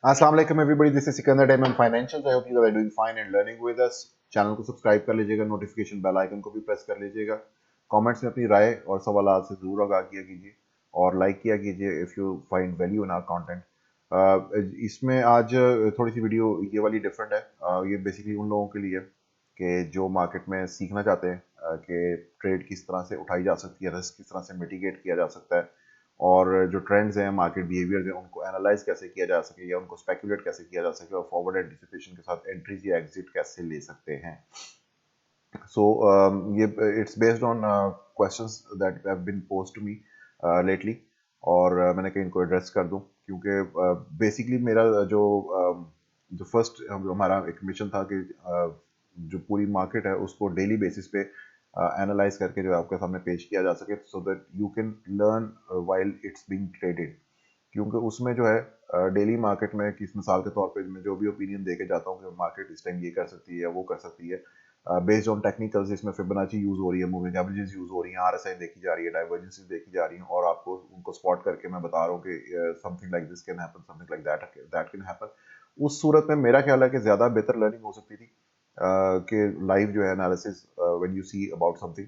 Assalamu alaikum everybody, this is Sikandar Time and Financials. I hope you guys are doing fine and learning with us. Channel को subscribe कर लीजिएगा, notification bell icon को भी press कर लीजिएगा। Comments में अपनी राय और सवाल से ज़रूर आगाह किया कीजिए और लाइक किया कीजिए if you find value in our content. इसमें आज थोड़ी सी वीडियो ये वाली डिफरेंट है। ये बेसिकली उन लोगों के लिए कि जो मार्केट में सीखना चाहते हैं कि ट्रेड किस तरह से उठाई जा सकती है, रिस्क किस तरह से मिटिगेट किया जा सकता है और जो ट्रेंड्स हैं, मार्केट बिहेवियर्स हैं, उनको एनालाइज कैसे किया जा सके या उनको स्पेकुलेट कैसे किया जा सके और फॉरवर्ड एंटिसिपेशन के साथ एंट्रीज या एग्जिट कैसे ले सकते हैं। सो ये it's based on questions that have been posed to me lately और मैंने कहा इनको एड्रेस कर दूं क्योंकि बेसिकली मेरा जो फर्स्ट हमारा एक मिशन था कि जो पूरी मार्केट है उसको डेली बेसिस पे एनालाइज करके जो आपके सामने पेश किया जा सके so that you can learn while it's being traded. क्योंकि उसमें जो है डेली मार्केट में किस मिसाल के तौर पे मैं जो भी ओपिनियन दे के जाता हूँ कि मार्केट इस टाइम ये कर सकती है या वो कर सकती है बेस्ड ऑन टेक्निकल्स, इसमें फिबोनाची यूज हो रही है, मूविंग एवरेजेस यूज हो रही हैं, आरएसआई देखी जा रही है, डाइवर्जेंसेस देखी जा रही हैं और आपको उनको स्पॉट करके मैं बता रहा हूँ कि something like this can happen, something like that can happen. उस सूरत में मेरा ख्याल है कि ज़्यादा बेहतर लर्निंग हो सकती थी कि लाइव जो है analysis when you see about something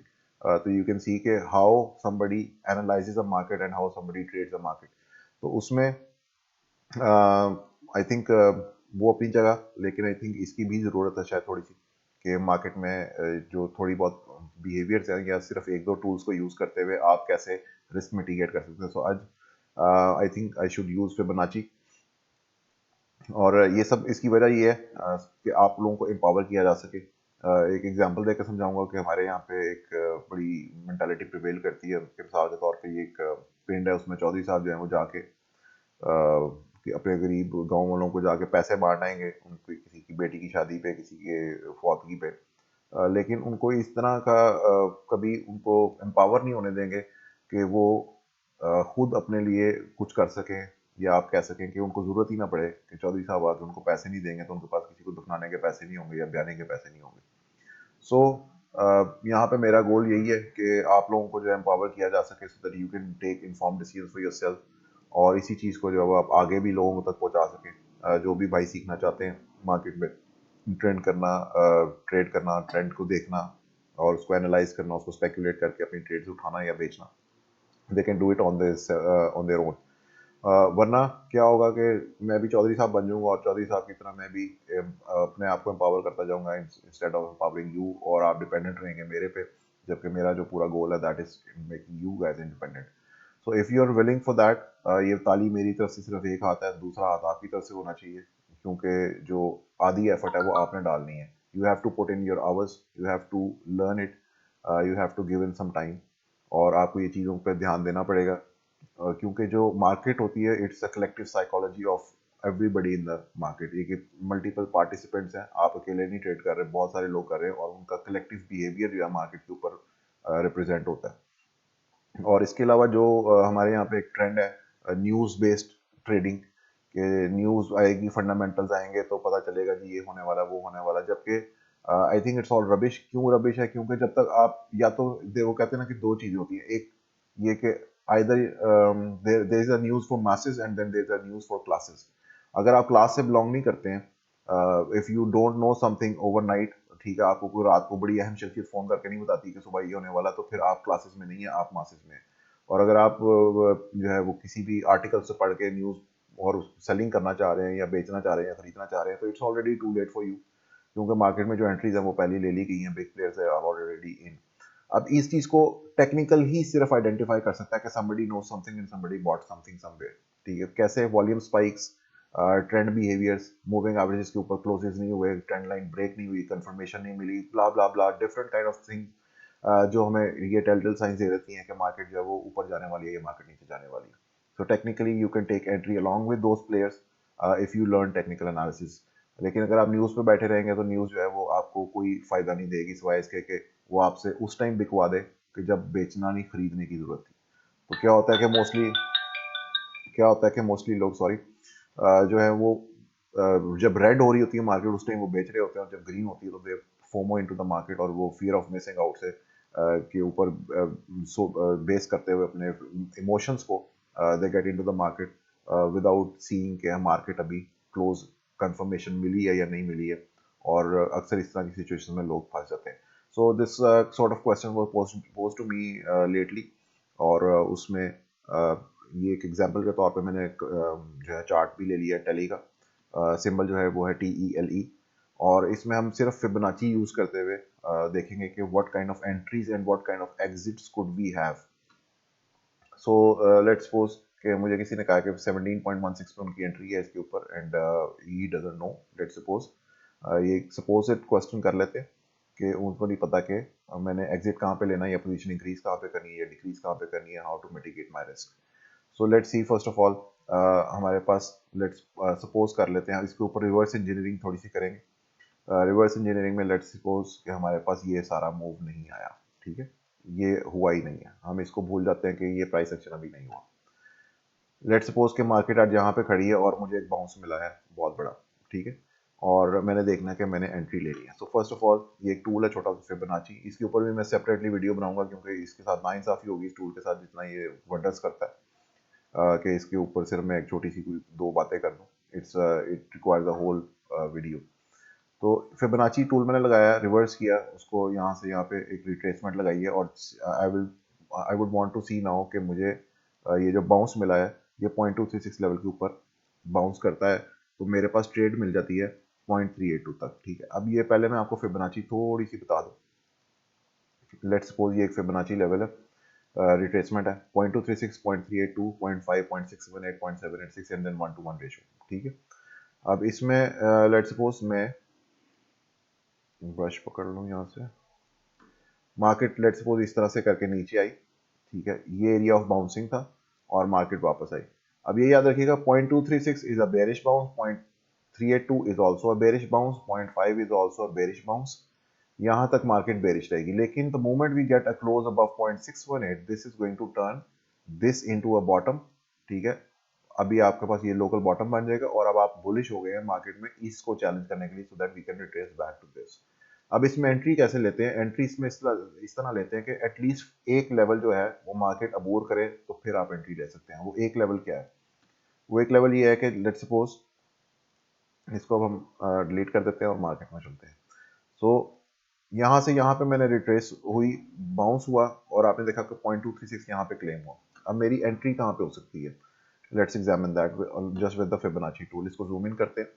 तो यू कैन सी कि how somebody analyses a market and how somebody trades a market. तो उसमें आई थिंक वो अपनी जगह, लेकिन आई थिंक इसकी भी ज़रूरत है शायद थोड़ी सी कि मार्केट में जो थोड़ी बहुत बिहेवियर्स हैं या सिर्फ एक दो टूल्स को यूज़ करते हुए आप कैसे रिस्क मिटिगेट कर सकते हैं। सो आज I think I should use Fibonacci और ये सब इसकी वजह ये है कि आप लोगों को एम्पावर किया जा सके। एक एग्जांपल देकर समझाऊंगा कि हमारे यहाँ पे एक बड़ी मेंटालिटी प्रिवेल करती है। उसके मिसाल के तौर पे ये एक पिंड है, उसमें चौधरी साहब जो है वो जाके कि अपने गरीब गांव वालों को जाके पैसे बांट आएंगे उनकी किसी की बेटी की शादी पे, किसी के फौतगी पे। लेकिन उनको इस तरह का कभी उनको एम्पावर नहीं होने देंगे कि वो खुद अपने लिए कुछ कर सकें या आप कह सकें कि उनको ज़रूरत ही ना पड़े कि चौधरी साहब आके उनको पैसे नहीं देंगे तो उनके पास किसी को दफनाने के पैसे नहीं होंगे या ब्याने के पैसे नहीं होंगे। सो यहाँ पे मेरा गोल यही है कि आप लोगों को जो एम्पावर किया जा सके so that you can take inform decision for yourself और इसी चीज़ को जो है आप आगे भी लोगों तक पहुँचा सकें। जो भी भाई सीखना चाहते हैं मार्केट में ट्रेंड करना, ट्रेड करना, ट्रेंड को देखना और उसको एनालाइज करना, उसको स्पेकुलेट करके अपनी ट्रेड्स उठाना या बेचना, they can do it on this on their own. वरना क्या होगा कि मैं भी चौधरी साहब बन जाऊंगा और चौधरी साहब की तरह मैं भी अपने आप को एम्पावर करता जाऊंगा इंस्टेड ऑफ एम्पावरिंग यू, और आप डिपेंडेंट रहेंगे मेरे पे, जबकि मेरा जो पूरा गोल है that is making you guys independent. So if you are willing for that, ये ताली मेरी तरफ से सिर्फ एक हाथ है, दूसरा हाथ आपकी तरफ से होना चाहिए क्योंकि जो आधी एफर्ट है वो आपने डालनी है। You have to put in your hours, you have to learn it, you have to give in some time और आपको ये चीज़ों पर ध्यान देना पड़ेगा क्योंकि जो मार्केट होती है it's a collective psychology of everybody in the market. ये कि मल्टीपल पार्टिसिपेंट्स हैं, आप अकेले नहीं ट्रेड कर रहे, बहुत सारे लोग कर रहे हैं और उनका कलेक्टिव बिहेवियर जो है मार्केट के ऊपर रिप्रेजेंट होता है। और इसके अलावा जो हमारे यहाँ पे एक ट्रेंड है न्यूज़ बेस्ड ट्रेडिंग, कि न्यूज़ आएगी, फंडामेंटल्स आएंगे तो पता चलेगा कि ये होने वाला वो होने वाला, जबकि आई थिंक इट्स ऑल रबिश। क्यों रबिश है? क्योंकि जब तक आप या तो वो कहते हैं ना कि दो चीज़ें होती हैं, एक ये कि either there is a news for masses and then there is a news for classes. अगर आप क्लास से बिलोंग नहीं करते हैं, if you don't know something overnight, ठीक है, आपको कोई रात को बड़ी अहम शख्सियत फ़ोन करके नहीं बताती कि सुबह ये होने वाला, तो फिर आप क्लासेस में नहीं है, आप मासेस में हैं। और अगर आप जो है वो किसी भी आर्टिकल से पढ़ के न्यूज़ और सेलिंग करना चाह रहे हैं या बेचना चाह रहे हैं या खरीदना चाह रहे हैं तो it's already too late for you, क्योंकि मार्केट में जो एंट्रीज हैं वो पहले ले ली गई हैं, big players are already in. अब इस चीज को टेक्निकल ही सिर्फ आइडेंटिफाई कर सकता है कि somebody knows something and somebody bought something somewhere। ठीक है, कैसे volume spikes, trend behaviours, moving averages के ऊपर क्लोजेस नहीं हुए, ट्रेंड लाइन ब्रेक नहीं हुई, कंफर्मेशन नहीं मिली, ब्ला ब्ला ब्ला, डिफरेंट काइंड ऑफ थिंग जो हमें ये टेलटेल साइंस दे देती हैं कि मार्केट जो है वो ऊपर जाने वाली है या मार्केट नीचे जाने वाली है। So technically you can take entry along with those players if you learn technical analysis. लेकिन अगर आप न्यूज़ पे बैठे रहेंगे तो न्यूज़ जो है वो आपको कोई फायदा नहीं देगी सिवाय इसके कि वो आपसे उस टाइम बिकवा दे कि जब बेचना नहीं, खरीदने की जरूरत थी। तो क्या होता है कि मोस्टली लोग, सॉरी, जो है वो जब रेड हो रही होती है मार्केट उस टाइम वो बेच रहे होते हैं और जब ग्रीन होती है तो दे फोमो इनटू द मार्केट और वो फियर ऑफ मिसिंग आउट से के ऊपर बेस करते हुए अपने इमोशंस को they get into the market without seeing कि मार्केट अभी क्लोज कंफर्मेशन मिली है या नहीं मिली है, और अक्सर इस तरह की सिचुएशन में लोग फंस जाते हैं। So this sort of question was posed to me lately, और उसमें ये एक एग्जांपल के तौर पे मैंने एक जो है चार्ट भी ले लिया टैली का। सिंबल जो है वो है TELE, और इसमें हम सिर्फ फिबोनाची यूज करते हुए देखेंगे कि what kind of entries and what kind of exits could we have. So let's suppose कि मुझे किसी ने कहा कि 17.16 पे उनकी एंट्री है इसके ऊपर, and he doesn't know. Let's suppose ये सपोजिट क्वेश्चन कर लेते हैं कि उनको नहीं पता कि मैंने एग्जिट कहाँ पे लेना है, या पोजीशन इंक्रीज कहाँ पे करनी है या डिक्रीज कहाँ पे करनी है, how to mitigate my risk. So let's see first of all हमारे पास, लेट्स सपोज कर लेते हैं इसके ऊपर रिवर्स इंजीनियरिंग थोड़ी सी करेंगे। रिवर्स इंजीनियरिंग में लेट्स सपोज कि हमारे पास ये सारा मूव नहीं आया, ठीक है, ये हुआ ही नहीं है, हम इसको भूल जाते हैं कि ये प्राइस एक्शन अभी नहीं हुआ। लेट्स सपोज कि मार्केट आज यहाँ पे खड़ी है और मुझे एक बाउंस मिला है बहुत बड़ा, ठीक है, और मैंने देखना है कि मैंने एंट्री ले ली है। सो फर्स्ट ऑफ ऑल ये एक टूल है छोटा सा फिबोनाची, इसके ऊपर भी मैं सेपरेटली वीडियो बनाऊंगा क्योंकि इसके साथ नाइंसाफी होगी इस टूल के साथ जितना ये वंडर्स करता है, कि इसके ऊपर सिर्फ मैं एक छोटी सी कोई दो बातें कर दूं। It requires a whole video. तो फिबोनाची टूल मैंने लगाया, रिवर्स किया उसको, यहाँ से यहाँ पे एक रिट्रेसमेंट लगाई है, और I would want to see now कि मुझे ये जो बाउंस मिला है ये 0.236 लेवल के ऊपर बाउंस करता है, तो मेरे पास ट्रेड मिल जाती है 0.382 तक, ठीक है। अब ये पहले मैं आपको फिबोनाची थोड़ी सी बता दूं। लेट्स सपोज ये एक फिबोनाची लेवल है, रिट्रेसमेंट है 0.236, 0.382, 0.5, 0.678, 0.786 एंड देन 1:1 रेशो, ठीक है। अब इसमें लेट्स सपोज मैं ब्रश पकड़ लूँ यहाँ से, मार्केट लेट्स सपोज इस तरह से करके नीचे आई, ठीक है, ये एरिया ऑफ बाउंसिंग था और मार्केट वापस आई। अब ये याद रखिएगा 0.236 is a bearish bounce, 0.382 is also a bearish bounce, 0.5 is also a bearish bounce. यहाँ तक मार्केट बेरिश रहेगी, लेकिन the moment we get a close above 0.618 this is going to turn this into a bottom, ठीक है। अभी आपके पास ये local bottom बन जाएगा और अब आप बुलिश हो गए हैं मार्केट में इसको चैलेंज करने के लिए, so that we can retrace back to this. अब इसमें एंट्री कैसे लेते हैं? एंट्री इसमें इस तरह लेते हैं कि एटलीस्ट एक लेवल जो है वो मार्केट अबोर करे तो फिर आप एंट्री ले सकते हैं। वो एक लेवल क्या है? वो एक लेवल ये है कि लेट्स सपोज इसको अब हम डिलीट कर देते हैं और मार्केट में चलते हैं। सो यहाँ से यहाँ पे मैंने रिट्रेस हुई, बाउंस हुआ, और आपने देखा कि 0.236 यहाँ पे क्लेम हुआ। अब मेरी एंट्री कहाँ पे हो सकती है? Let's examine that just with the Fibonacci tool. इसको जूम इन करते हैं।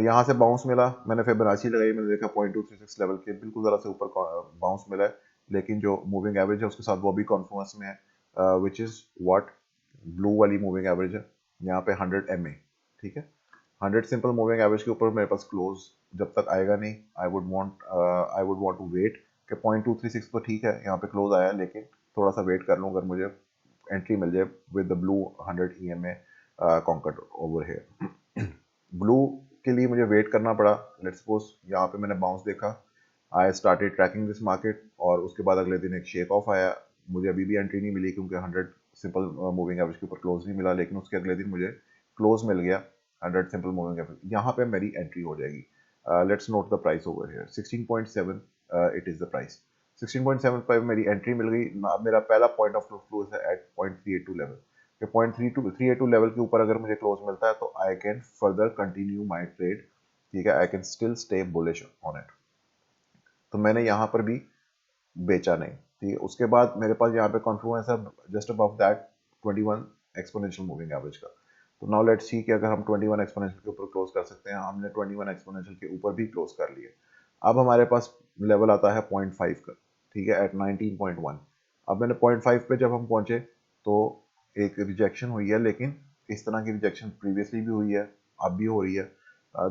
यहाँ से बाउंस मिला, मैंने फिबोनाची लगाई, मैंने देखा 0.236 लेवल के बिल्कुल ज़रा से ऊपर बाउंस मिला है, लेकिन जो मूविंग एवरेज है उसके साथ वो भी कॉन्फ्लुएंस में है, विच इज़ व्हाट, ब्लू वाली मूविंग एवरेज है यहाँ पे 100 MA, ठीक है। 100 सिंपल मूविंग एवरेज के ऊपर मेरे पास क्लोज जब तक आएगा नहीं, I would want to wait कि 0.236 तो ठीक है यहाँ पे क्लोज आया, लेकिन थोड़ा सा वेट कर लूँ अगर मुझे एंट्री मिल जाए with the blue 100 EMA concord over here. Blue के लिए मुझे वेट करना पड़ा। लेट्स सपोज यहाँ पे मैंने बाउंस देखा, I started tracking this market, और उसके बाद अगले दिन एक शेक ऑफ आया, मुझे अभी भी एंट्री नहीं मिली क्योंकि 100 सिंपल मूविंग एवरेज के ऊपर क्लोज नहीं मिला, लेकिन उसके अगले दिन मुझे क्लोज मिल गया 100 सिंपल मूविंग एवरेज, यहाँ पे मेरी एंट्री हो जाएगी। Let's note the price over here 16.7 it is the price. 16.75 मेरी एंट्री मिल गई। अब मेरा पहला पॉइंट ऑफ क्लोज है एट 0.382 लेवल कि 0.382 लेवल के ऊपर अगर मुझे क्लोज मिलता है तो I can further continue my trade, ठीक है, आई can still stay bullish on it. तो मैंने यहाँ पर भी बेचा नहीं, ठीक है। उसके बाद मेरे पास यहाँ पे कॉन्फ्लुएंस है just above that 21 exponential moving average का। तो नाउ लेट्स सी कि अगर हम 21 एक्सपोनेंशियल के ऊपर क्लोज कर सकते हैं। हमने 21 एक्सपोनेंशियल के ऊपर भी क्लोज कर लिए। अब हमारे पास लेवल आता है 0.5 का, ठीक है, एट 19.1। अब मैंने 0.5 पे जब हम पहुंचे तो एक रिजेक्शन हुई है, लेकिन इस तरह की रिजेक्शन प्रीवियसली भी हुई है, अब भी हो रही है।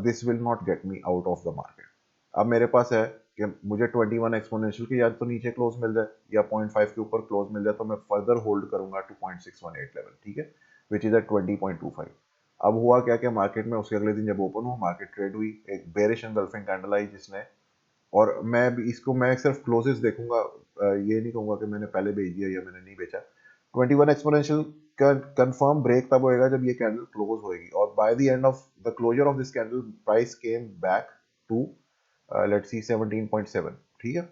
This will not gate me out of the market. अब मेरे पास है कि मुझे 21 एक्सपोनेंशियल के या तो नीचे क्लोज मिल जाए या 0.5 के ऊपर क्लोज मिल जाए, तो मैं फर्दर होल्ड करूंगा टू 0.618 लेवल, ठीक है, विच इज एट 20.25। अब हुआ क्या कि मार्केट में उसके अगले दिन जब ओपन हुआ, मार्केट ट्रेड हुई, एक बेरिश एंगल्फिंग कैंडल आई जिसने, और मैं भी इसको मैं सिर्फ क्लोजेस देखूंगा, ये नहीं कहूंगा कि मैंने पहले बेच दिया या मैंने नहीं बेचा। 21 एक्सपोनेंशियल का कंफर्म ब्रेक तब होएगा जब ये कैंडल क्लोज होएगी, और by the end of the closure of this candle price came back to let's see 17.7, ठीक है।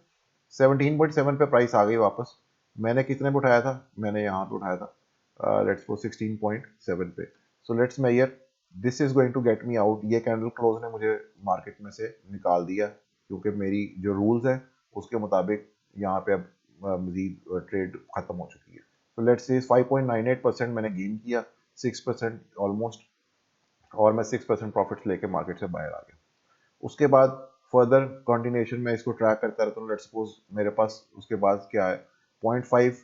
17.7 पे प्राइस आ गई वापस। मैंने कितने पे उठाया था? मैंने यहाँ पे उठाया था लेट्स सपोज 16.7 पे। So let's measure this is going to get me out, ये कैंडल क्लोज ने मुझे मार्केट में से निकाल दिया, क्योंकि मेरी जो रूल्स है उसके मुताबिक यहाँ पे अब मजीद ट्रेड खत्म हो चुकी है। तो लेट्स से 5.98% मैंने गेन किया, 6% ऑलमोस्ट, और मैं 6% प्रॉफिट्स लेके मार्केट से बाहर आ गया। उसके बाद फर्दर कंटिन्यूएशन में इसको ट्रैक करता रहता हूँ। लेट्स सपोज मेरे पास उसके बाद क्या है, 0.5,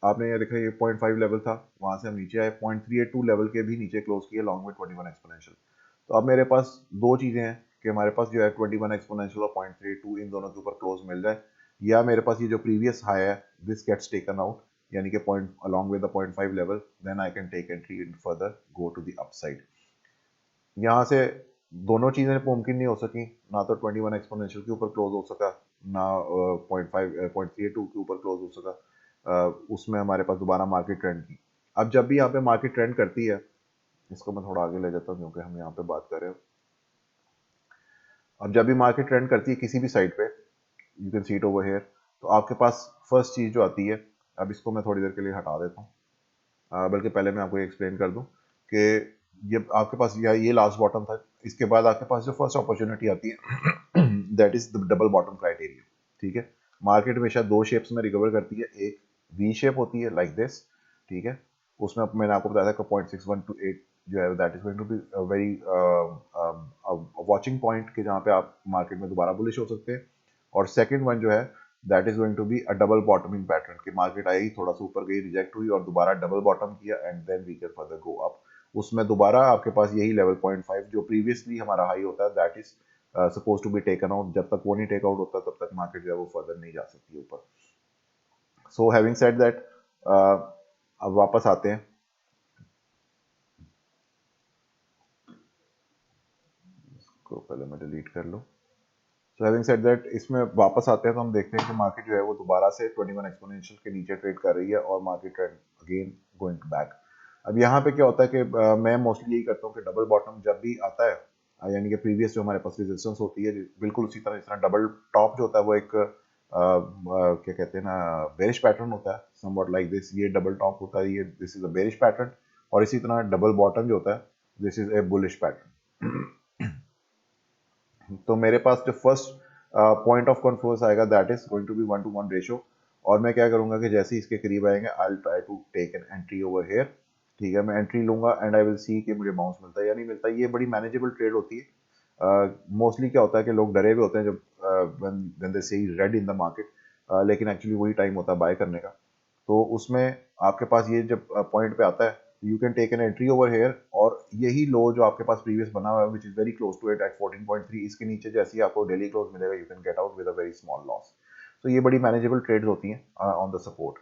आपने ये देखा ये 0.5 लेवल था, वहां से हम नीचे आए, 0.382 लेवल के भी नीचे क्लोज किए लॉन्ग में 21 एक्सपोनेंशियल। तो अब मेरे पास दो चीजें हैं कि हमारे पास जो है 21 एक्सपोनेंशियल और 0.32 इन दोनों के ऊपर क्लोज मिल जाए, या मेरे पास ये जो प्रीवियस हाई है दिस गेट्स टेकन आउट, यानी कि point along with the 0.5 level, then I can take entry in further go to the upside. यहाँ से दोनों चीजें मुमकिन नहीं हो सकी, ना तो 21 एक्सपोनेंशियल के ऊपर क्लोज हो सका, ना 0.382 के ऊपर क्लोज हो सका। उसमें हमारे पास दोबारा मार्केट ट्रेंड की। अब जब भी यहाँ पे मार्केट ट्रेंड करती है, इसको मैं थोड़ा आगे ले जाता हूँ क्योंकि हम यहाँ पे बात कर रहे हैं। अब जब भी मार्केट ट्रेंड करती है किसी भी साइड पे, you can see it over here, तो आपके पास फर्स्ट चीज जो आती है, अब इसको मैं थोड़ी देर के लिए हटा देता हूँ, बल्कि पहले मैं आपको एक्सप्लेन कर दूं कि ये आपके पास ये लास्ट बॉटम था, इसके बाद आपके पास जो फर्स्ट अपॉर्चुनिटी आती है that is the double bottom criteria. ठीक है, मार्केट हमेशा दो शेप्स में रिकवर करती है, एक वी शेप होती है लाइक दिस, ठीक है, उसमें मैंने आपको बताया था 0.6128 जो है that is going to be very watching point कि जहाँ पे आप मार्केट में दोबारा बुलिश हो सकते हैं। और सेकंड वन जो है that is going to be a double bottoming pattern, कि मार्केट आई थोड़ा सा ऊपर गई रिजेक्ट हुई और दोबारा डबल बॉटम किया and then we can further go up. उसमें दोबारा आपके पास यही लेवल 0.5 जो प्रीवियसली हमारा हाई होता है that is suppose to be taken out, जब तक वो नहीं टेक आउट होता तब तक मार्केट जो है वो फर्दर नहीं जा सकती है ऊपर। सो हैविंग सेड दैट, अब वापस आते हैं, इसको पहले मैं डिलीट कर लूँ। सो हैविंग सेड दैट, इसमें वापस आते हैं तो हम देखते हैं कि मार्केट जो है वो दोबारा से 21 एक्सपोनेंशियल के नीचे ट्रेड कर रही है और market trade again going back. अब यहाँ पे क्या होता है कि मैं मोस्टली यही करता हूँ कि डबल बॉटम जब भी आता है, यानी कि प्रीवियस जो हमारे पास रेजिस्टेंस होती है बिल्कुल उसी तरह, जिस तरह डबल टॉप जो होता है वो एक क्या कहते हैं ना, बेरिश पैटर्न होता है समवॉट लाइक दिस, ये डबल टॉप होता है, ये this is a bearish pattern, और इसी तरह डबल बॉटम जो होता है this is a bullish pattern. तो मेरे पास जो फर्स्ट पॉइंट ऑफ कॉन्फ्लुएंस आएगा that is going to be 1 to 1 ratio, और मैं क्या करूंगा कि जैसे ही इसके करीब आएंगे I will try to take an entry over here. ठीक है, मैं एंट्री लूंगा एंड आई विल सी कि मुझे बाउंस मिलता है या नहीं मिलता है। ये बड़ी मैनेजेबल ट्रेड होती है। मोस्टली क्या होता है कि लोग डरे हुए होते हैं जब when they see red in the market, लेकिन एक्चुअली वही टाइम होता है बाय करने का। तो उसमें आपके पास ये जब पॉइंट पे आता है you can take an entry over here, और यही लो जो आपके पास प्रीवियस बना हुआ है which is very close to it at 14.3, इसके नीचे जैसे ही आपको डेली क्लोज मिलेगा you can get out with a very small loss. तो ये बड़ी मैनेजेबल ट्रेड्स होती हैं ऑन द सपोर्ट।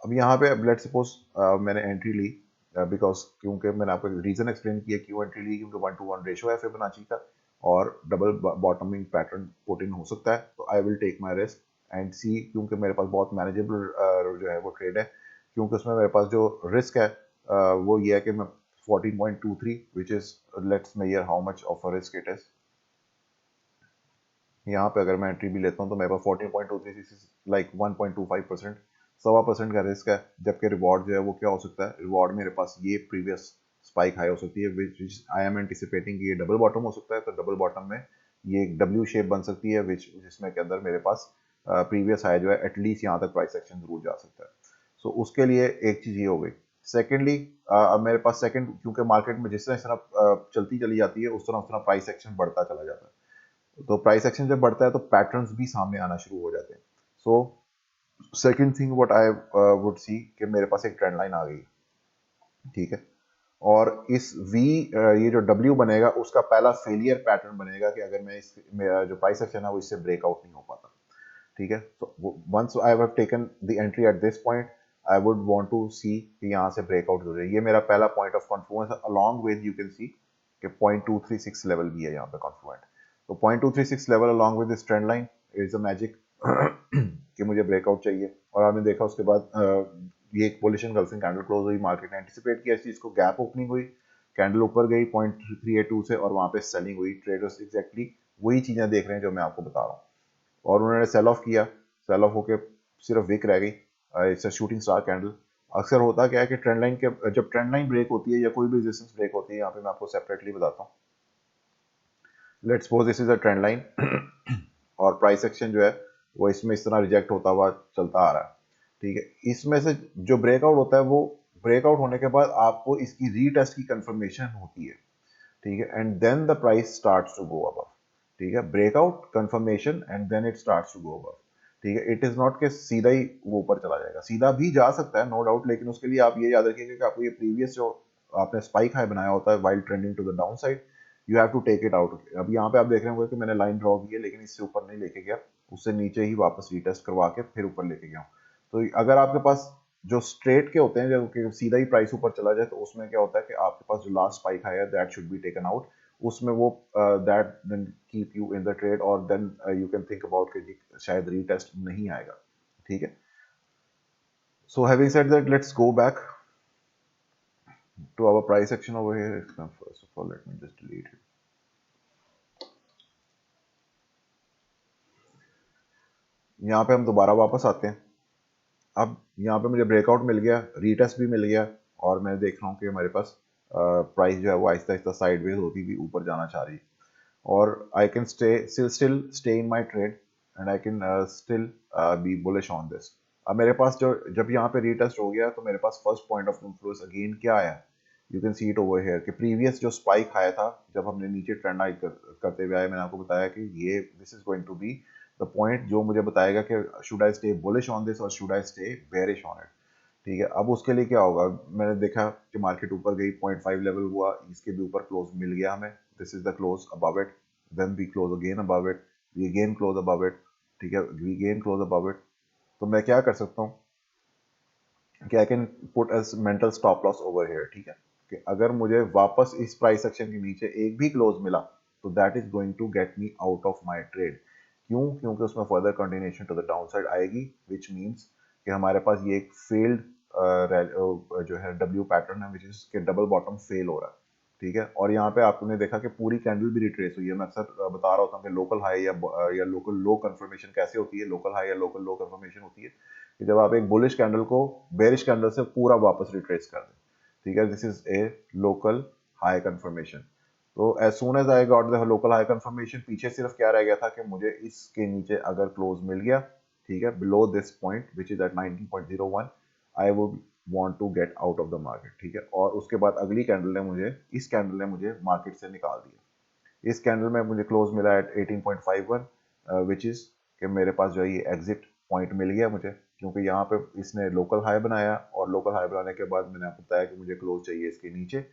अब यहाँ पे लेट्स सपोज मैंने एंट्री ली, बिकॉज क्योंकि मैंने आपको रीजन एक्सप्लेन किया क्यों एंट्री ली, क्योंकि 1 to 1 रेशो है फिबोनाची का और double bottoming pattern put in हो सकता है, तो I will take my risk and see, क्योंकि मेरे पास बहुत मैनेजेबल जो है वो ट्रेड है, क्योंकि उसमें मेरे पास जो रिस्क है वो ये है कि मैं 14.23 which is, let's major how much of a risk it is. यहाँ पे अगर मैं एंट्री भी लेता हूँ तो मेरे पास 14.23 लाइक 1.25%, 1.25% का रिस्क है, जबकि रिवॉर्ड जो है वो क्या हो सकता है, रिवॉर्ड मेरे पास ये प्रीवियस स्पाइक हाई हो सकती है विच आई एम एंटिसिपेटिंग ये डबल बॉटम हो सकता है, तो डबल बॉटम में ये एक डब्ल्यू शेप बन सकती है विच जिसमें के अंदर मेरे पास प्रीवियस हाई जो है एटलीस्ट यहाँ तक प्राइस एक्शन जरूर जा सकता है। सो उसके लिए एक चीज ये हो गई। सेकेंडली अब मेरे पास सेकंड, क्योंकि मार्केट में जिस तरह चलती चली जाती है उस तरह प्राइस एक्शन बढ़ता चला जाता है, तो प्राइस एक्शन जब बढ़ता है तो पैटर्न्स भी सामने आना शुरू हो जाते हैं। So second thing what I would see कि मेरे पास एक ट्रेंड लाइन आ गई, ठीक है, और इस V ये जो W बनेगा उसका पहला फेलियर पैटर्न बनेगा कि अगर मैं इस मेरा जो प्राइस एक्शन है वो इससे ब्रेकआउट नहीं हो पाता। ठीक है, तो once I have taken the entry at this point I would want to see कि यहाँ से ब्रेकआउट हो जाए, ये मेरा पहला पॉइंट ऑफ कॉन्फ्लुएंस है, along with you can see कि 0.236 लेवल भी है यहाँ पे कॉन्फ्लुएंट। तो 0.236 level along with this trend line is a magic कि मुझे ब्रेकआउट चाहिए, और आपने देखा उसके बाद ये एक बुलिश एंगल्फिंग कैंडल क्लोज हुई, मार्केट ने एंटिसिपेट किया इस चीज को, गैप ओपनिंग हुई, कैंडल ऊपर गई 0.382 से और वहां पे सेलिंग हुई। ट्रेडर्स एग्जैक्टली वही चीजें देख रहे हैं जो मैं आपको बता रहा हूँ, और उन्होंने सेल ऑफ किया, सेल ऑफ होके सिर्फ विक रह गई, it's a shooting star candle, अक्सर होता क्या है कि ट्रेंड लाइन के जब ट्रेंड लाइन ब्रेक होती है या कोई भी रेजिस्टेंस ब्रेक होती है, यहाँ पे मैं आपको सेपरेटली बताता हूँ। Let's suppose this is a trend line और प्राइस एक्शन जो है वो इसमें इस तरह रिजेक्ट होता हुआ चलता आ रहा है, ठीक है। इसमें से जो ब्रेकआउट होता है वो ब्रेकआउट होने के बाद आपको इसकी रीटेस्ट की कंफर्मेशन होती है, ठीक है, and then the price starts to go above, ठीक है। Breakout confirmation and then it starts to go above, ठीक है। इट इज नॉट के सीधा ही वो ऊपर चला जाएगा, सीधा भी जा सकता है नो डाउट, लेकिन उसके लिए आप ये याद रखिएगा कि आपको ये प्रीवियस जो आपने स्पाइक हाई बनाया होता है while trending to the down side, you have to take it out. अब यहाँ पे आप देख रहे होंगे कि मैंने लाइन ड्रॉ की है, लेकिन इससे ऊपर नहीं लेके गया, उससे नीचे ही वापस रीटेस्ट करवा के फिर ऊपर लेके गया हूँ। तो अगर आपके पास जो स्ट्रेट के होते हैं, जो सीधा ही प्राइस ऊपर चला जाए, तो उसमें क्या होता है कि आपके पास जो लास्ट स्पाइक हाई है that should be taken out, उसमें वो that then keep you in the trade, और then you can think about कि शायद रीटेस्ट नहीं आएगा, ठीक है। So having said that, let's go back to our price action over here. First of all, let me just delete it. यहाँ पे हम दोबारा वापस आते हैं। अब यहाँ पे मुझे ब्रेकआउट मिल गया, रीटेस्ट भी मिल गया, और मैं देख रहा हूँ कि हमारे पास प्राइस जो है वो आहिस्ता आहिस्ता साइडवेज होती हुई ऊपर जाना चाह रही है, और आई can still stay in my trade, and I can still be bullish on this. अब मेरे पास जो जब यहाँ पे रीटेस्ट हो गया, तो मेरे पास first point of influence again क्या आया, you can see it over here कि प्रीवियस जो स्पाइक आया था जब हमने नीचे ट्रेंड आई करते हुए आए, मैंने आपको बताया कि ये this is going to be the point जो मुझे बताएगा कि should I stay bullish on this और should I stay bearish on it, ठीक है। अब उसके लिए क्या होगा, मैंने देखा कि मार्केट ऊपर गई, 0.5 लेवल हुआ, इसके भी ऊपर क्लोज मिल गया हमें, this is the close above it, then we close again above it, we again close above it, ठीक है, we again close above it. तो मैं क्या कर सकता हूँ कि I can put as mental stop loss over here, ठीक है, कि अगर मुझे वापस इस प्राइस सेक्शन के नीचे एक भी क्लोज मिला, तो that is going to get me out of my trade. क्यों? क्योंकि उसमें further continuation to the down side आएगी, विच मीन्स कि हमारे पास ये एक फेल्ड जो है डब्ल्यू पैटर्न है, विच इज के डबल बॉटम फेल हो रहा है, ठीक है। और यहाँ पे आपने देखा कि पूरी कैंडल भी रिट्रेस हुई है। मैं अक्सर बता रहा होता हूँ कि लोकल हाई या लोकल लो कंफर्मेशन कैसे होती है, लोकल हाई या लोकल लो कंफर्मेशन होती है कि जब आप एक बुलिश कैंडल को बेरिश कैंडल से पूरा वापस रिट्रेस कर दें, ठीक है, this is a local high confirmation. तो as soon as I got the local high confirmation, पीछे सिर्फ क्या रह गया था कि मुझे इसके नीचे अगर क्लोज मिल गया, ठीक है, below this point which is at 19.01, I would want to get out of the market, ठीक है। और उसके बाद अगली कैंडल ने मुझे, इस कैंडल ने मुझे मार्केट से निकाल दिया। इस कैंडल में मुझे क्लोज मिला एट 18.51, विच इज कि मेरे पास जो है ये एग्जिट पॉइंट मिल गया मुझे, क्योंकि यहाँ पे इसने लोकल हाई बनाया, और लोकल हाई बनाने के बाद मैंने आपको बताया कि मुझे क्लोज चाहिए इसके नीचे।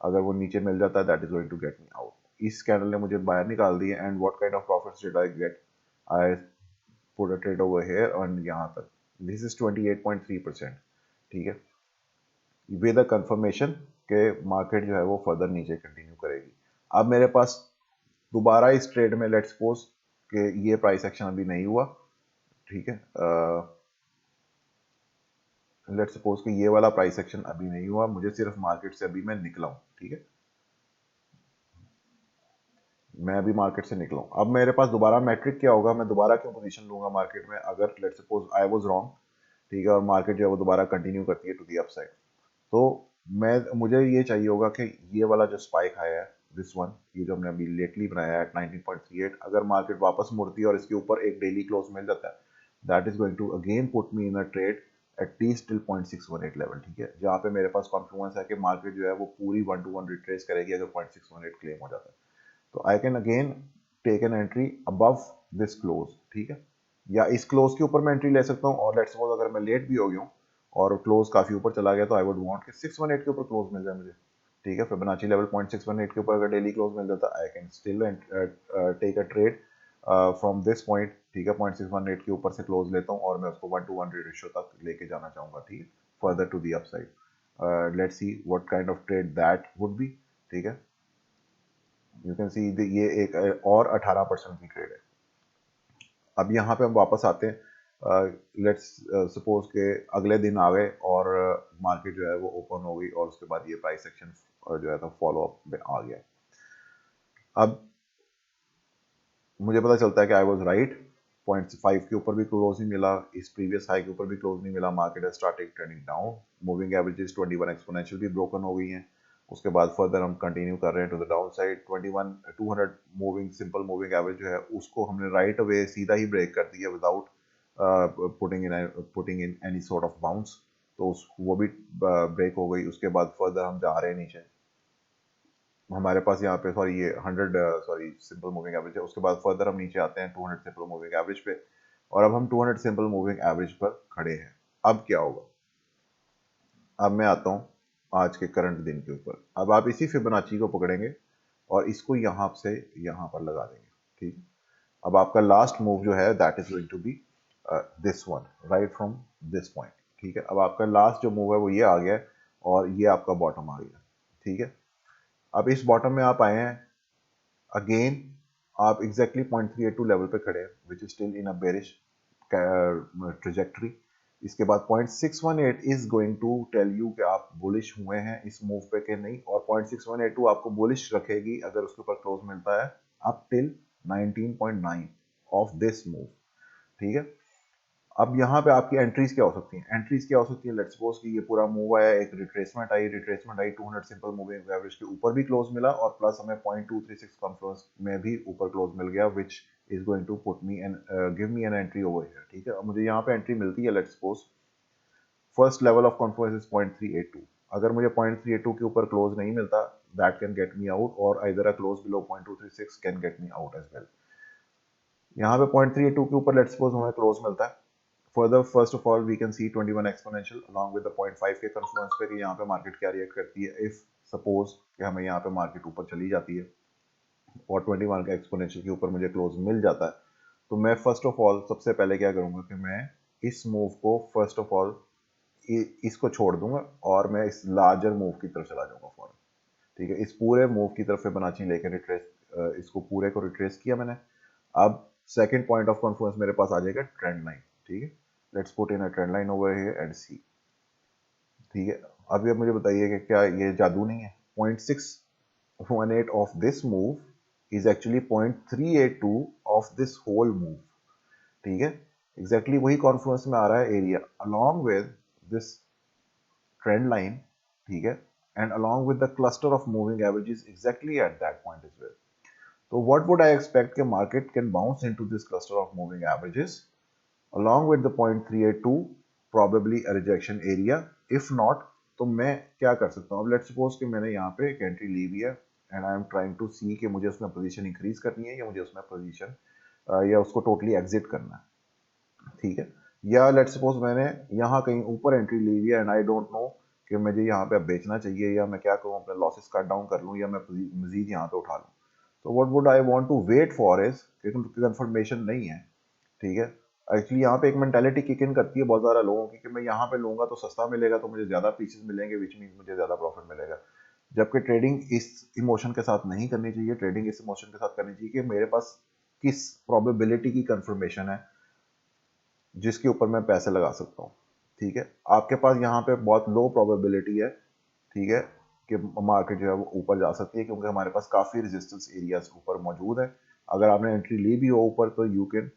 अगर वो नीचे मिल जाता है, that is going to get me out. इस कैंडल ने मुझे बाहर निकाल दिया, and what kind of profits did I get, I put a trade over here, और यहाँ तक दिस इज 28.3%, ठीक है, विद अ कंफर्मेशन के मार्केट जो है वो फर्दर नीचे कंटिन्यू करेगी। अब मेरे पास दोबारा इस ट्रेड में लेट्स सपोज कि ये प्राइस एक्शन अभी नहीं हुआ, ठीक है, लेट्स सपोज कि ये वाला प्राइस एक्शन अभी नहीं हुआ, मुझे सिर्फ मार्केट से अभी मैं निकला हूँ, ठीक है, मैं अभी मार्केट से निकला हूँ। अब मेरे पास दोबारा मैट्रिक क्या होगा, मैं दोबारा क्यों पोजीशन लूंगा मार्केट में, अगर let's suppose I was wrong, ठीक है, और मार्केट जो है वो दोबारा कंटिन्यू करती है टू दी अपसाइड, तो मैं मुझे ये चाहिए होगा कि ये वाला जो स्पाइक आया है, दिस वन, ये जो हमने अभी लेटली बनाया है 19.38, अगर मार्केट वापस मुड़ती है और इसके ऊपर एक डेली क्लोज मिल जाता है, that is going to again put me in a trade at least till 0.618 level, ठीक है, जहाँ पे मेरे पास कॉन्फ्लुएंस है कि मार्केट जो है वो पूरी 1 to 1 रिट्रेस करेगी अगर 0.618 क्लेम हो जाता है, तो I can again take an entry above this close, ठीक है, या इस क्लोज के ऊपर मैं एंट्री ले सकता हूँ, और लेट्स सपोज अगर मैं लेट भी हो गया हूँ और क्लोज काफी ऊपर चला गया, तो आई वुड वांट कि 618 के ऊपर क्लोज मिल जाए मुझे, ठीक है। फिबोनाची लेवल 0.618 के ऊपर अगर डेली क्लोज मिल जाता, I can still take a trade from this point, ठीक है, 0.618 के ऊपर से क्लोज लेता हूँ, और मैं उसको 1 to 1 रेशियो तक लेके जाना चाहूंगा, ठीक है, further to the upside. Let's see what kind of trade that would be, ठीक है, यू कैन सी ये एक और 18% की ट्रेड है। अब यहाँ पे हम वापस आते हैं, लेट्स सपोज के अगले दिन आ गए और मार्केट जो है वो ओपन हो गई, और उसके बाद ये प्राइस एक्शन जो है तो फॉलो अप में आ गया। अब मुझे पता चलता है कि आई वाज राइट, 0.5 के ऊपर भी क्लोज नहीं मिला, इस प्रीवियस हाई के ऊपर भी क्लोज नहीं मिला, मार्केट है started trending down, moving averages 21 exponential भी ब्रोकन हो गई हैं। उसके बाद फर्दर हम कंटिन्यू कर रहे हैं to the down side, 21 200 moving simple moving average जो है उसको हमने राइट अवे सीधा ही ब्रेक कर दिया without putting in any sort of bounce, तो वो भी ब्रेक हो गई। उसके बाद फर्दर हम जा रहे हैं नीचे, हमारे पास यहाँ पे सॉरी ये 100 सॉरी सिंपल मूविंग एवरेज है। उसके बाद फर्दर हम नीचे आते हैं 200 सिंपल मूविंग एवरेज पे, और अब हम 200 सिंपल मूविंग एवरेज पर खड़े हैं। अब क्या होगा, अब मैं आता हूँ आज के करंट दिन के ऊपर। अब आप इसी फिबोनाची को पकड़ेंगे और इसको यहाँ से यहाँ पर लगा देंगे, ठीक है। अब आपका लास्ट मूव जो है that is going to be this one right from this point, ठीक है। अब आपका लास्ट जो मूव है वो ये आ गया और ये आपका बॉटम आ गया, ठीक है। अब इस बॉटम में आप आए हैं अगेन, आप एग्जैक्टली 0.382 लेवल पे खड़े हैं which is still in a bearish trajectory. इसके बाद 0.618 is going to tell you कि आप बुलिश हुए हैं इस मूव पे कि नहीं, और 0.6182 आपको बुलिश रखेगी अगर उसके ऊपर क्लोज मिलता है up till 19.9 of this move, ठीक है। अब यहाँ पे आपकी एंट्रीज क्या हो सकती हैं, एंट्रीज क्या हो सकती है, लेट्स सपोज कि ये पूरा मूव आया, एक रिट्रेसमेंट आई 200 सिंपल मूविंग एवरेज के ऊपर भी क्लोज मिला और प्लस हमें 0.236 कॉन्फ्रेंस में भी ऊपर क्लोज मिल गया which is going to put me and give me an entry over here, ठीक है। अब मुझे यहाँ पे एंट्री मिलती है, let's suppose first level of conference is 0.382, अगर मुझे 0.382 के ऊपर क्लोज नहीं मिलता that can get me out, और either a close below 0.236 can get me out as well. यहाँ पे 0.382 के ऊपर लेट्स सपोज हमें क्लोज मिलता है। Further, first of all, we can see 21 exponential along with the 0.5 के confluence पे कि यहाँ पे मार्केट क्या रिएक्ट करती है if suppose कि हमें यहाँ पे मार्केट ऊपर चली जाती है और 21 का एक्सपोनेंशियल के ऊपर मुझे क्लोज मिल जाता है, तो मैं फर्स्ट ऑफ ऑल सबसे पहले क्या करूँगा कि मैं इस मूव को फर्स्ट ऑफ ऑल इसको छोड़ दूंगा और मैं इस लार्जर मूव की तरफ चला जाऊंगा फॉरन, ठीक है। इस पूरे मूव की तरफ फिबोनाची लेकर रिट्रेस, इसको पूरे को रिट्रेस किया मैंने। अब सेकंड पॉइंट ऑफ कॉन्फ्लुएंस मेरे पास आ जाएगा ट्रेंड लाइन, ठीक है। Let's put in a trend line over here and see, ठीक है। अभी अब मुझे बताइए कि क्या ये जादू नहीं है, 0.618 of this move is actually 0.382 of this whole move, ठीक है। एग्जैक्टली वही कॉन्फ्लुएंस में आ रहा है area along with this trend line, ठीक है, and along with the cluster of moving averages exactly at that point is where. So what would I expect कि market can bounce into this cluster of moving averages along with the 0.382 probably a rejection area, if not तो मैं क्या कर सकता हूँ। अब let's suppose कि मैंने यहाँ पे एक एंट्री ली हुई है and I am trying to see कि मुझे उसमें पोजीशन इंक्रीज करनी है या मुझे उसमें पोजीशन या उसको टोटली एग्जिट करना है, ठीक है। या लेट्स सपोज मैंने यहाँ कहीं ऊपर एंट्री ली हुई है एंड आई डोंट नो कि मुझे यहाँ पे अब बेचना चाहिए या मैं क्या करूँ, अपने लॉसेस कट डाउन कर लूँ या मैं मजीद यहाँ पे उठा लूँ। तो what would I want to wait for is confirmation नहीं है, ठीक है। एक्चुअली यहाँ पे एक मेंटालिटी किक इन करती है बहुत सारा लोगों की कि मैं यहाँ पे लूंगा तो सस्ता मिलेगा तो मुझे ज्यादा पीसेस मिलेंगे विच मीन मुझे ज्यादा प्रॉफिट मिलेगा, जबकि ट्रेडिंग इस इमोशन के साथ नहीं करनी चाहिए। ट्रेडिंग इस इमोशन के साथ करनी चाहिए कि मेरे पास किस प्रोबेबिलिटी की कंफर्मेशन है जिसके ऊपर मैं पैसे लगा सकता हूँ, ठीक है। आपके पास यहाँ पे बहुत लो प्रोबेबिलिटी है, ठीक है, कि मार्केट जो है वो ऊपर जा सकती है क्योंकि हमारे पास काफ़ी रेजिस्टेंस एरियाज ऊपर मौजूद है। अगर आपने एंट्री ली भी हो ऊपर तो you can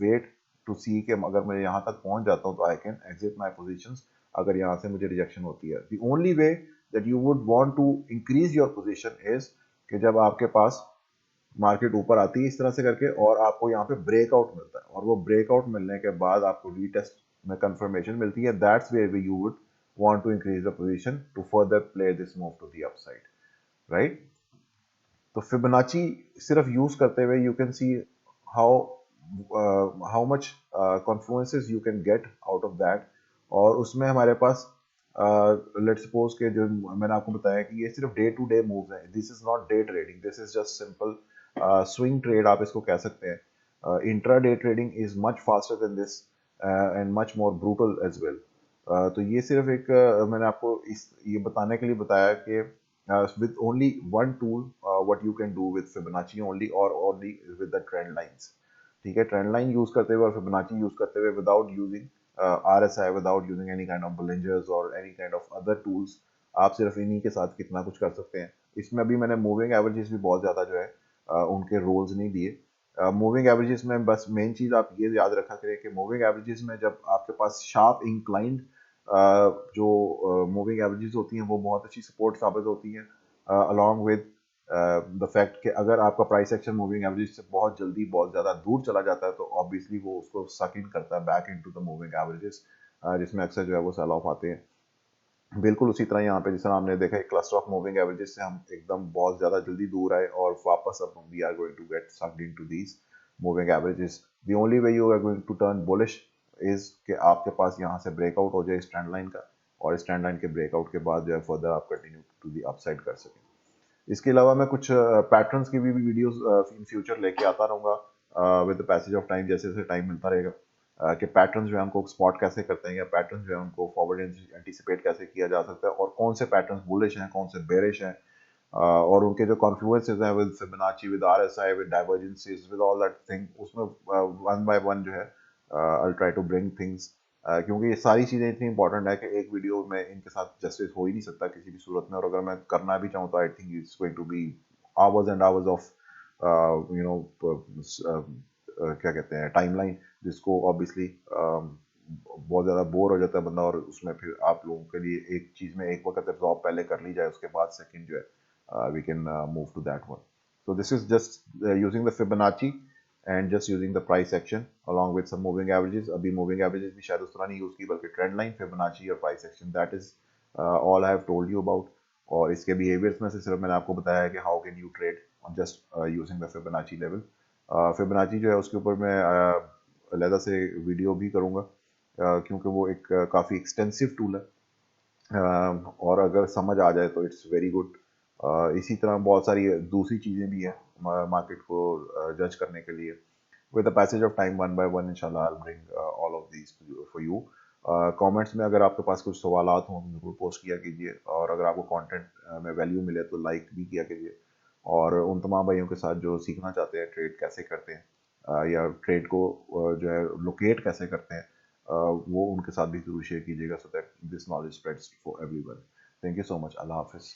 wait to see कि अगर मैं यहाँ तक पहुँच जाता हूँ तो I can exit my positions अगर यहाँ से मुझे रिजेक्शन होती है। The only way that you would want to increase your position is कि जब आपके पास मार्केट ऊपर आती है इस तरह से करके और आपको यहाँ पे ब्रेकआउट मिलता है और वो ब्रेकआउट मिलने के बाद आपको रीटेस्ट में कंफर्मेशन मिलती है, that's where we you would want to increase the position to further play this move to the upside, right? तो फिबोनाची सिर्फ यूज करते हुए you can see how how much confluences you can get out of that, और उसमें हमारे पास let's suppose के जो मैंने आपको बताया कि ये सिर्फ डे टू डे मूव है, this is not day trading, this is just simple swing trade आप इसको कह सकते हैं। Intraday trading is much faster than this and much more brutal as well. तो ये सिर्फ एक मैंने आपको ये बताने के लिए बताया कि with only one tool what you can do with Fibonacci only or only with the trend lines, ठीक है। ट्रेंड लाइन यूज करते हुए और फिबोनाची यूज करते हुए without using RSI, without using any kind of Bollingers और any kind of other tools, आप सिर्फ इन्हीं के साथ कितना कुछ कर सकते हैं। इसमें अभी मैंने मूविंग एवरेजेस भी बहुत ज़्यादा जो है उनके रोल्स नहीं दिए, मूविंग एवरेजेस में बस मेन चीज़ आप ये याद रखा करें कि मूविंग एवरेजेस में जब आपके पास शार्प इंक्लाइंड जो मूविंग एवरेजेस होती हैं वो बहुत अच्छी सपोर्ट साबित होती हैं, अलॉन्ग विद द फैक्ट कि अगर आपका प्राइस एक्शन मूविंग एवरेज से बहुत जल्दी बहुत ज़्यादा दूर चला जाता है तो ऑब्वियसली वो उसको सक इन करता है back into the moving averages, जिसमें अक्सर जो है वो सेल ऑफ आते हैं। बिल्कुल उसी तरह यहाँ पे जिस तरह हमने देखा एक क्लस्टर ऑफ मूविंग एवरेजेस से हम एकदम बहुत ज़्यादा जल्दी दूर आए और वापस अब we are going to get sucked into these moving averages. The only way you are going to turn bullish is कि आपके पास यहाँ से ब्रेकआउट हो जाए इस ट्रेंड लाइन का, और इस ट्रेंड लाइन के ब्रेकआउट के बाद जो है फर्दर आप कंटिन्यू टू दी अपसाइड कर सकें। इसके अलावा मैं कुछ पैटर्न्स की भी वीडियोस इन फ्यूचर लेके आता रहूँगा with the passage of time, जैसे जैसे टाइम मिलता रहेगा, कि पैटर्न्स जो है हमको स्पॉट कैसे करते हैं या पैटर्न्स जो है उनको फॉरवर्ड एंटिसिपेट कैसे किया जा सकता है, और कौन से पैटर्न्स बुलिश हैं कौन से बेरिश हैं, और उनके जो कॉन्फ्लुएंसेस हैं with Fibonacci with RSI with divergences with all that thing, उसमें वन बाय वन जो है I try to bring things, क्योंकि ये सारी चीज़ें इतनी इंपॉर्टेंट है कि एक वीडियो में इनके साथ जस्टिस हो ही नहीं सकता किसी भी सूरत में, और अगर मैं करना भी चाहूँ तो I think it's going to be hours and hours of you know क्या कहते हैं टाइमलाइन, जिसको ऑब्वियसली बहुत ज़्यादा बोर हो जाता है बंदा, और उसमें फिर आप लोगों के लिए एक चीज़ में एक वक्त एब्जॉर्ब पहले कर ली जाए उसके बाद सेकंड जो है we can move to that one. So this is just using the Fibonacci and just using the price action along with some moving averages. अभी moving averages भी शायद उस तरह नहीं यूज की बल्कि trend line, Fibonacci और price action, that is all I have told you about। और इसके behaviors में से सिर्फ मैंने आपको बताया है कि how can you trade on just using the Fibonacci level। Fibonacci जो है उसके ऊपर मैं अलहदा से वीडियो भी करूँगा, क्योंकि वो एक काफ़ी एक्सटेंसिव टूल है, और अगर समझ आ जाए तो इट्स वेरी गुड। इसी तरह बहुत सारी दूसरी चीज़ें भी हैं मार्केट को जज करने के लिए। With the passage of time one by one इंशाल्लाह I will bring all of these for you. Comments में अगर आपके पास कुछ सवालात हों तो ज़रूर पोस्ट किया कीजिए, और अगर आपको कंटेंट में वैल्यू मिले तो लाइक भी किया कीजिए, और उन तमाम भाइयों के साथ जो सीखना चाहते हैं ट्रेड कैसे करते हैं, या ट्रेड को जो है लोकेट कैसे करते हैं, वो उनके साथ भी जरूर शेयर कीजिएगा, so that this knowledge spreads for everyone. Thank you so much. अल्लाह हाफिज़।